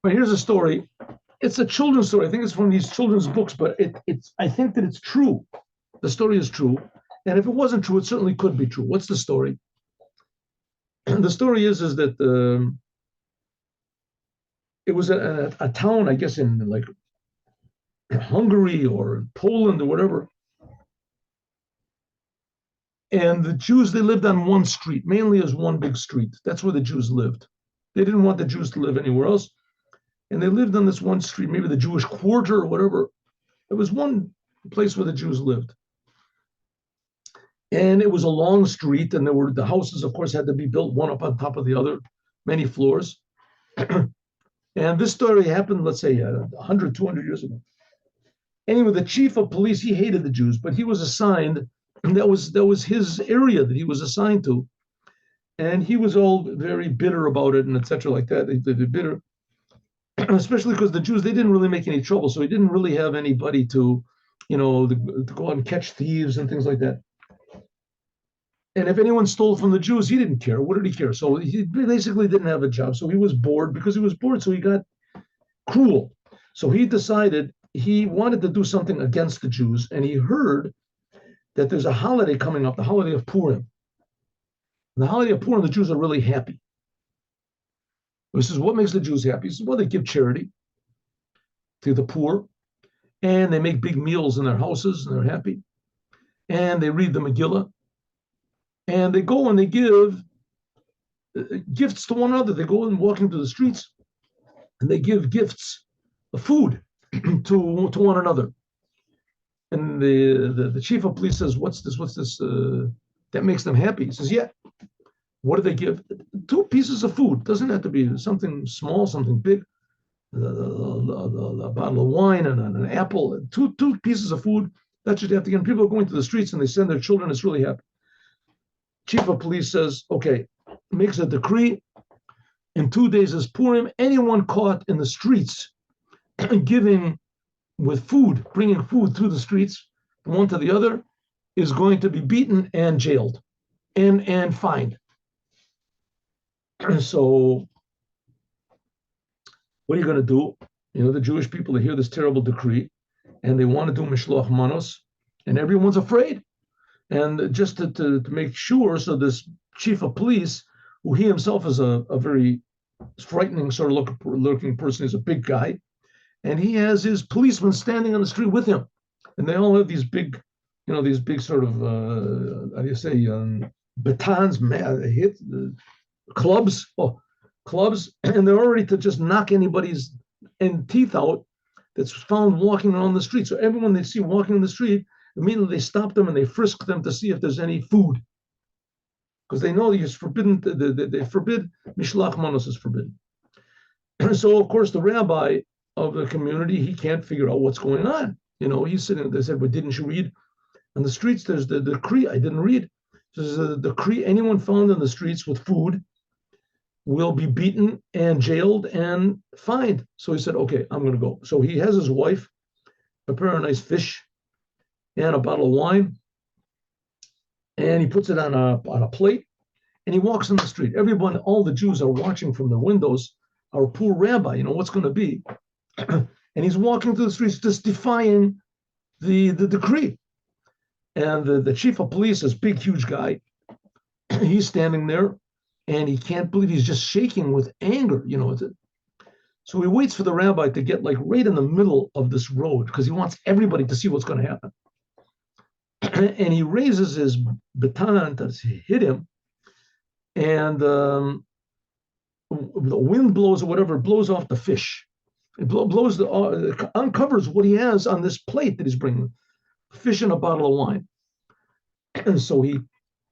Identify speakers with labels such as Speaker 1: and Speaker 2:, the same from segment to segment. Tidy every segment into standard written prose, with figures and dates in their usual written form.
Speaker 1: But here's a story. It's a children's story. I think it's from these children's books, but I think that it's true. The story is true. And if it wasn't true, it certainly could be true. What's the story? And the story is that it was a town, I guess, in like Hungary or Poland or whatever. And the Jews, they lived on one street, mainly as one big street. That's where the Jews lived. They didn't want the Jews to live anywhere else. And they lived on this one street, maybe the Jewish quarter or whatever. It was one place where the Jews lived. And it was a long street, and the houses, of course, had to be built one up on top of the other, many floors. And this story happened, let's say, 100, 200 years ago. Anyway, the chief of police, he hated the Jews, but he was assigned, and that was his area that he was assigned to. And he was all very bitter about it, and et cetera, like that. They're bitter, especially because the Jews, they didn't really make any trouble. So he didn't really have anybody to go out and catch thieves and things like that. And if anyone stole from the Jews, he didn't care. What did he care? So he basically didn't have a job. So he was bored. Because he was bored, so he got cruel. So he decided he wanted to do something against the Jews. And he heard that there's a holiday coming up, the holiday of Purim. And the holiday of Purim, the Jews are really happy. He says, what makes the Jews happy? He says, well, they give charity to the poor. And they make big meals in their houses, and they're happy. And they read the Megillah. And they go and they give gifts to one another. They go and walking through the streets, and they give gifts of food to one another. And the chief of police says, "What's this? What's this? That makes them happy?" He says, "Yeah." What do they give? 2 pieces of food. Doesn't have to be something small, something big. A bottle of wine and an apple. Two pieces of food. That's just have to get. People are going to the streets and they send their children. It's really happy. Chief of police says, okay, makes a decree. In 2 days is Purim. Anyone caught in the streets giving with food, bringing food through the streets from one to the other, is going to be beaten and jailed and fined. So what are you going to do? The Jewish people, they hear this terrible decree and they want to do Mishloach Manos, and everyone's afraid. And just to make sure, so this chief of police, who he himself is a very frightening sort of looking person, he's a big guy, and he has his policemen standing on the street with him. And they all have these big, these big sort of, how do you say, batons, clubs, and they're already to just knock anybody's teeth out that's found walking around the street. So everyone they see walking on the street, immediately they stop them and they frisk them to see if there's any food, because they know it's forbidden. They forbid Mishloach Manos is forbidden. So of course the rabbi of the community, he can't figure out what's going on. He's sitting there. They said, "Well, didn't you read on the streets? There's the decree." I didn't read. There's a decree. Anyone found in the streets with food will be beaten and jailed and fined. So he said, "Okay, I'm going to go." So he has his wife prepare a nice fish and a bottle of wine, and he puts it on a plate, and he walks in the street. Everyone, all the Jews are watching from the windows. Our poor rabbi, what's going to be? And he's walking through the streets, just defying the decree. And the chief of police, this big, huge guy, he's standing there, and he can't believe, he's just shaking with anger. So he waits for the rabbi to get like right in the middle of this road, because he wants everybody to see what's going to happen. And he raises his baton to hit him, and the wind blows or whatever, blows off the fish. It uncovers what he has on this plate that he's bringing, fish and a bottle of wine. And so he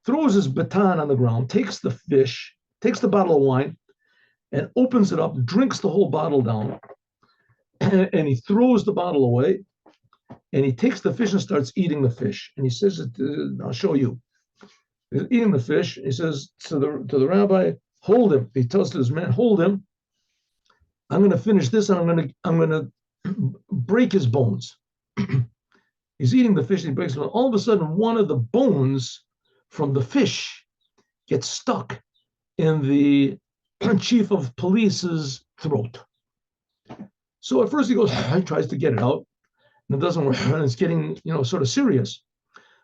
Speaker 1: throws his baton on the ground, takes the fish, takes the bottle of wine, and opens it up, drinks the whole bottle down, and he throws the bottle away. And he takes the fish and starts eating the fish. And he says, "I'll show you." He's eating the fish. He says to the rabbi, "Hold him." He tells to his man, "Hold him. I'm going to finish this, and I'm going to break his bones." He's eating the fish, and he breaks them. All of a sudden, one of the bones from the fish gets stuck in the chief of police's throat. So at first he goes, he tries to get it out, and it doesn't work, and it's getting, sort of serious.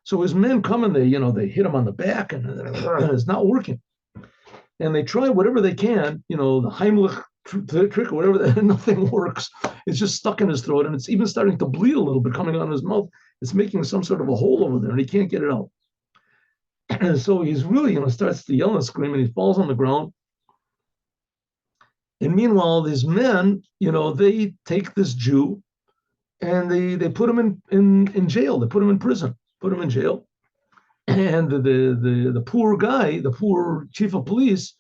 Speaker 1: So his men come and they hit him on the back, and it's not working. And they try whatever they can, the Heimlich trick or whatever, nothing works. It's just stuck in his throat, and it's even starting to bleed a little bit coming out of his mouth. It's making some sort of a hole over there, and he can't get it out. And so he's really, starts to yell and scream, and he falls on the ground. And meanwhile, these men, they take this Jew and they put him in jail. They put him in prison, put him in jail. And the poor guy, the poor chief of police,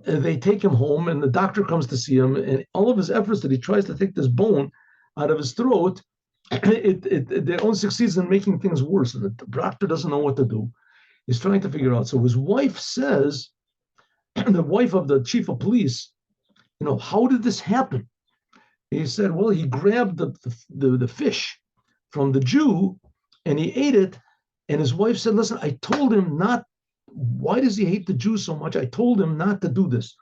Speaker 1: they take him home, and the doctor comes to see him, and all of his efforts that he tries to take this bone out of his throat, it only succeeds in making things worse. And the doctor doesn't know what to do. He's trying to figure out. So his wife says, the wife of the chief of police, how did this happen? He said, well, he grabbed the fish from the Jew and he ate it. And his wife said, listen, I told him not. Why does he hate the Jews so much? I told him not to do this.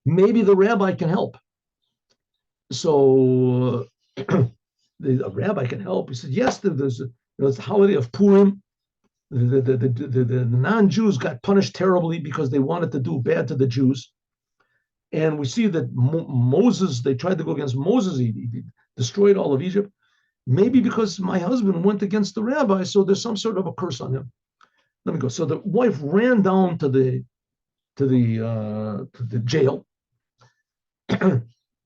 Speaker 1: Maybe the rabbi can help. So the rabbi can help. He said, yes, there's a holiday of Purim. The non-Jews got punished terribly because they wanted to do bad to the Jews. And we see that Moses, they tried to go against Moses. He destroyed all of Egypt. Maybe because my husband went against the rabbi, so there's some sort of a curse on him. Let me go. So the wife ran down to the jail,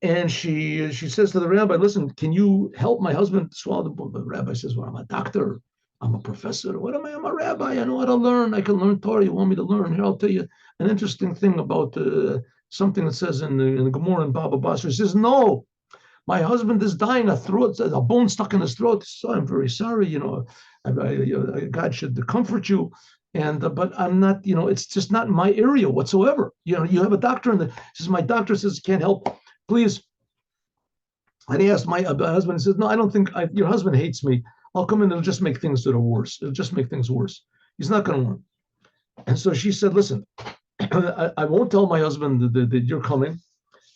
Speaker 1: and she says to the rabbi, "Listen, can you help my husband swallow the bone?" The rabbi says, "Well, I'm a doctor. I'm a professor. What am I? I'm a rabbi. I know how to learn. I can learn Torah. You want me to learn? Here, I'll tell you an interesting thing about something that says in the Gemara in Baba Basra." He says, "No. My husband is dying, a bone stuck in his throat. So I'm very sorry, God should comfort you. But I'm not, it's just not my area whatsoever. You have a doctor, and says, my doctor says can't help. Please." And he asked my husband, he says, "No, I don't think your husband hates me. I'll come in, it'll just make things that are worse. It'll just make things worse. He's not going to want." And so she said, "Listen, I won't tell my husband that you're coming.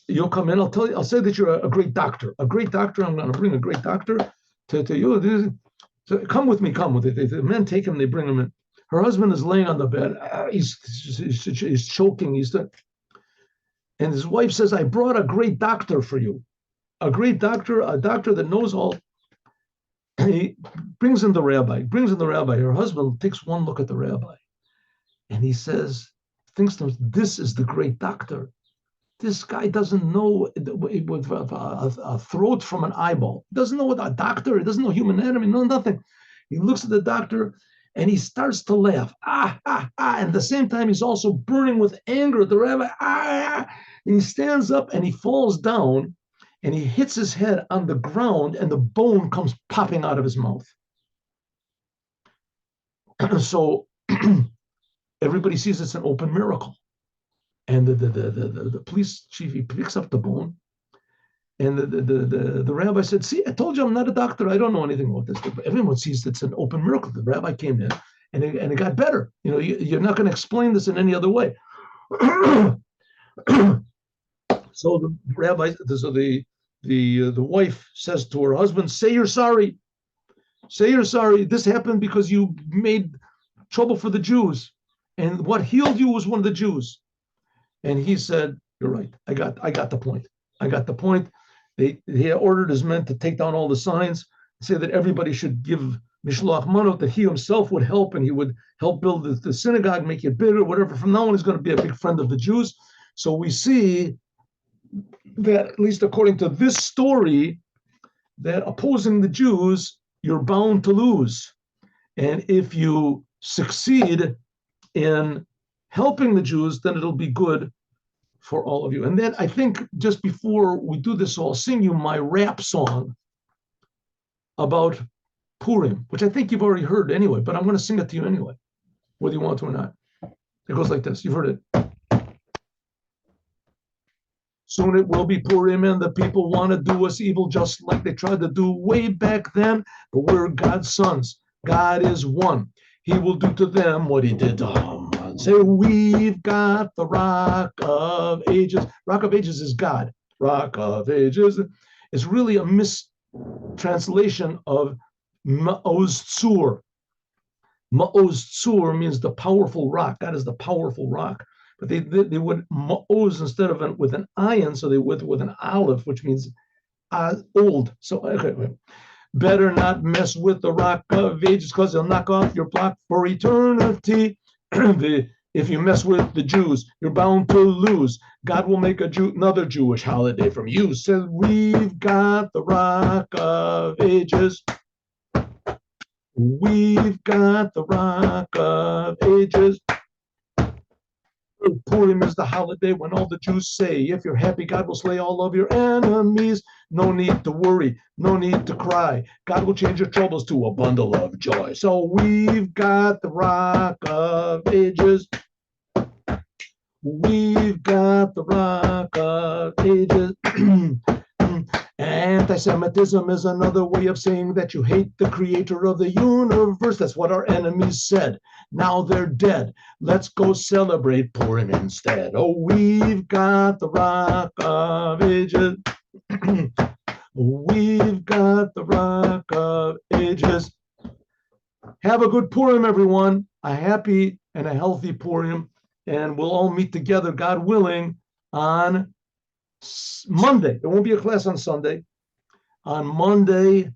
Speaker 1: You'll come in. I'll say that you're a great doctor. A great doctor. I'm going to bring a great doctor to you. So come with me. Come with it." The men take him. They bring him in. Her husband is laying on the bed. He's choking. And his wife says, "I brought a great doctor for you. A great doctor, a doctor that knows all." And he brings in the rabbi. Her husband takes one look at the rabbi, and he thinks to himself, "This is the great doctor. This guy doesn't know with a throat from an eyeball. He doesn't know what a doctor. He doesn't know human anatomy. No, nothing." He looks at the doctor and he starts to laugh. And at the same time, he's also burning with anger at the rabbi. And he stands up and he falls down and he hits his head on the ground, and the bone comes popping out of his mouth. So everybody sees it's an open miracle. And the police chief, he picks up the bone, and the rabbi said, "See, I told you I'm not a doctor. I don't know anything about this." Everyone sees it's an open miracle. The rabbi came in, and it got better. You're not going to explain this in any other way. So the rabbi, the wife says to her husband, "Say you're sorry. Say you're sorry. This happened because you made trouble for the Jews, and what healed you was one of the Jews." And he said, "You're right. I got the point. I got the point." He ordered his men to take down all the signs, say that everybody should give Mishloach Manot, that he himself would help, and he would help build the synagogue, make it bigger, whatever. From now on, he's going to be a big friend of the Jews. So we see that, at least according to this story, that opposing the Jews, you're bound to lose. And if you succeed in helping the Jews, then it'll be good for all of you. And then I think just before we do this, I'll sing you my rap song about Purim, which I think you've already heard anyway, but I'm going to sing it to you anyway, whether you want to or not. It goes like this. You've heard it. Soon it will be Purim, and the people want to do us evil just like they tried to do way back then, but we're God's sons. God is one. He will do to them what he did to Say, we've got the Rock of Ages. Rock of Ages is God. Rock of Ages is really a mistranslation of Ma'oz Tzur. Ma'oz Tzur means the powerful rock. God is the powerful rock. But they would Ma'oz instead of with an ayin, so they would with an aleph, which means old. So okay, better not mess with the Rock of Ages because they'll knock off your block for eternity. If you mess with the Jews, you're bound to lose. God will make another Jewish holiday from you. Says, we've got the Rock of Ages. We've got the Rock of Ages. Purim is the holiday when all the Jews say, if you're happy, God will slay all of your enemies. No need to worry, no need to cry. God will change your troubles to a bundle of joy. So we've got the Rock of Ages. We've got the Rock of Ages. Anti-Semitism is another way of saying that you hate the creator of the universe. That's what our enemies said. Now they're dead. Let's go celebrate Purim instead. Oh, we've got the Rock of Ages. We've got the Rock of Ages. Have a good Purim, everyone. A happy and a healthy Purim. And we'll all meet together, God willing, on Monday. There won't be a class on Sunday. On Monday,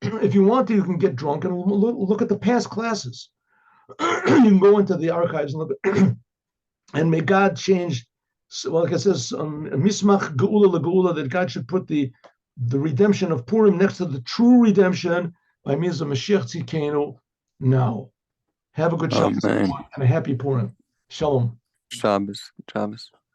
Speaker 1: if you want to, you can get drunk and look at the past classes. You can go into the archives and look at, and may God change. Well, like it says, Mismach Geula LeGeula, that God should put the redemption of Purim next to the true redemption by means of Mashiach Tzidkenu now. Have a good Shabbos, everyone, and a happy Purim. Shalom.
Speaker 2: Shabbos.